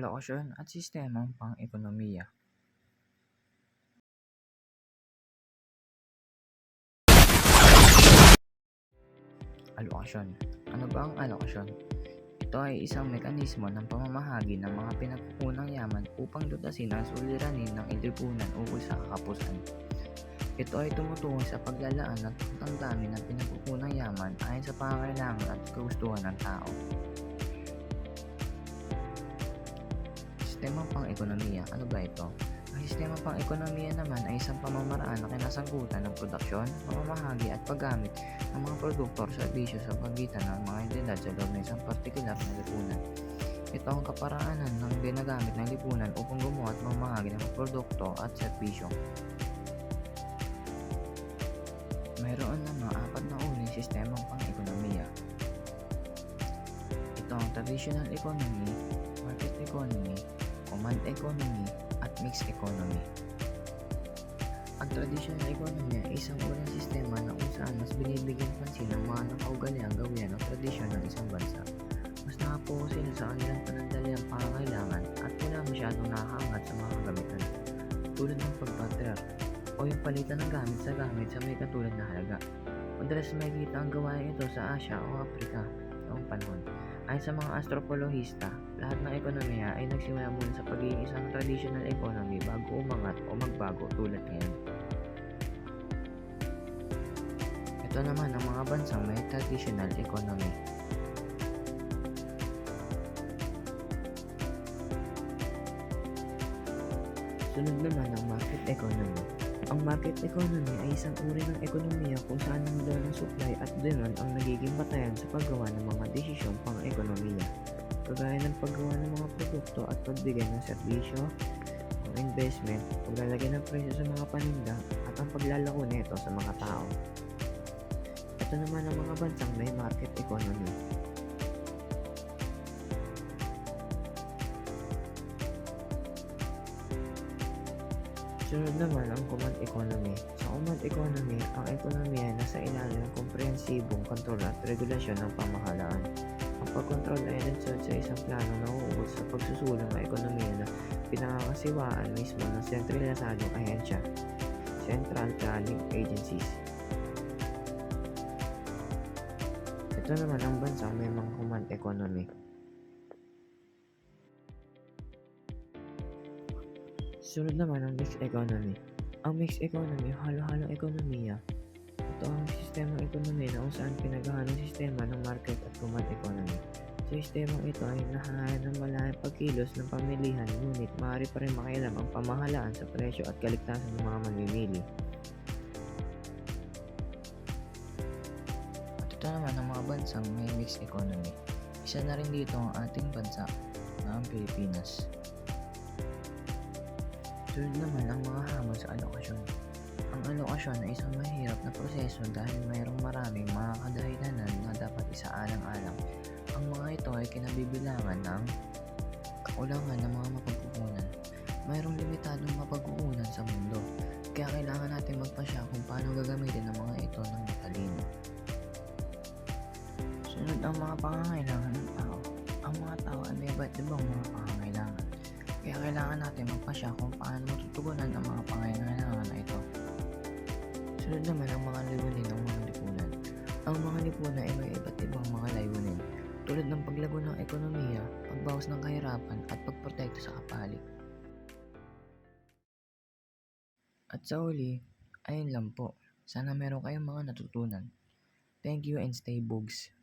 alokasyon at sistemang pang-ekonomiya. Alokasyon. Ano ba ang alokasyon? Ito ay isang mekanismo ng pamamahagi ng mga pinagkukunang yaman upang lutasin ang suliranin ng lipunan ukol sa kakapusan. Ito ay tumutungo sa paglalaan ng tutang dami ng pinagkukunang yaman ayon sa pangangailangan at kagustuhan ng tao. Sistema pang-ekonomiya. Ano ba ito? Ang sistema pang-ekonomiya naman ay isang pamamaraan na kinasangkutan ng produksyon, pamamahagi at paggamit ng mga produkto o serbisyo sa pagitan ng mga entidad sa loob ng isang partikular na lipunan. Ito ang kaparaanan ng ginagamit ng lipunan upang gumawa at mamahagi ng mga produkto at serbisyo. Mayroon na mga apat na uling sistemang pang-ekonomiya. Ito ang traditional economy, market economy, command economy, at mixed economy. Ang traditional economy ay isang uling sistema na kung saan mas binibigyan pansin ng mga nakaugaliang gawin o tradisyon ng isang bansa. Mas nakapokus sila sa kanilang panandaliang pangangailangan at wala masyadong nakaangat sa mga kagamitan, tulad ng pagbarter o yung palitan ng gamit sa may katulad na halaga. Madalas makikita ang gawain ito sa Asia o Afrika noong panahon. Ayon sa mga astropologista, lahat ng ekonomiya ay nagsimula muna sa pagiging isang traditional economy bago umangat o magbago tulad ngayon. Ito naman ang mga bansang may traditional economy. Sunod naman ang market economy. Ang market economy ay isang uri ng ekonomiya kung saan ang law ng supply at demand ang nagiging batayan sa paggawa ng mga desisyong pang-ekonomiya, kagaya ng paggawa ng mga produkto at pagbigay ng serbisyo, ang investment, paglalagay ng presyo sa mga paninda, at ang paglalako nito sa mga tao. Ito naman ang mga bansang may market economy. Sunod naman ang command economy. Sa command economy, ang ekonomiya ay nasa ilalim ng komprehensibong kontrol at regulasyon ng pamahalaan. Ang pagkontrol ay lungsod sa isang plano na uukol sa pagsusulong ng ekonomiya na pinangangasiwaan mismo ng sentralisadong ahensya, Central Planning Agencies. Ito naman ang bansang may mga command economy. Sunod naman ang mixed economy. Ang mixed economy, halo-halong ekonomiya. Ito ang sistemang ekonomiya na kung saan pinaghahalong sistema ng market at command economy. Sa sistemang ito ay nahahayan ng malayang pagkilos ng pamilihan, ngunit maaari pa rin makialam ang pamahalaan sa presyo at kaligtasan ng mga mamimili. At ito naman ang mga bansang may mixed economy. Isa na rin dito ang ating bansa na ang Pilipinas. Sunod naman ang mga hamon sa alokasyon. Ang alokasyon ay isang mahirap na proseso dahil mayroong maraming mga kadahilanan na dapat isaalang-alang. Ang mga ito ay kinabibilangan ng kakulangan ng mga mapagkukunan. Mayroong limitadong mapagkukunan sa mundo, kaya kailangan natin magpasya kung paano gagamitin ang mga ito ng matalino. Sunod ang mga pangangailangan ng tao. Ang mga tao ay may iba't ibang mga pangangailangan. Kaya kailangan natin magpasya kung paano matutugunan ang mga pangangailangan na ito. Sunod naman ang mga layunin ng mga lipunan. Ang mga lipunan ay may iba't ibang mga layunin, tulad ng paglago ng ekonomiya, pagbawas ng kahirapan, at pagprotekta sa kapali. At sa huli, ayun lang po. Sana meron kayong mga natutunan. Thank you and stay bugs.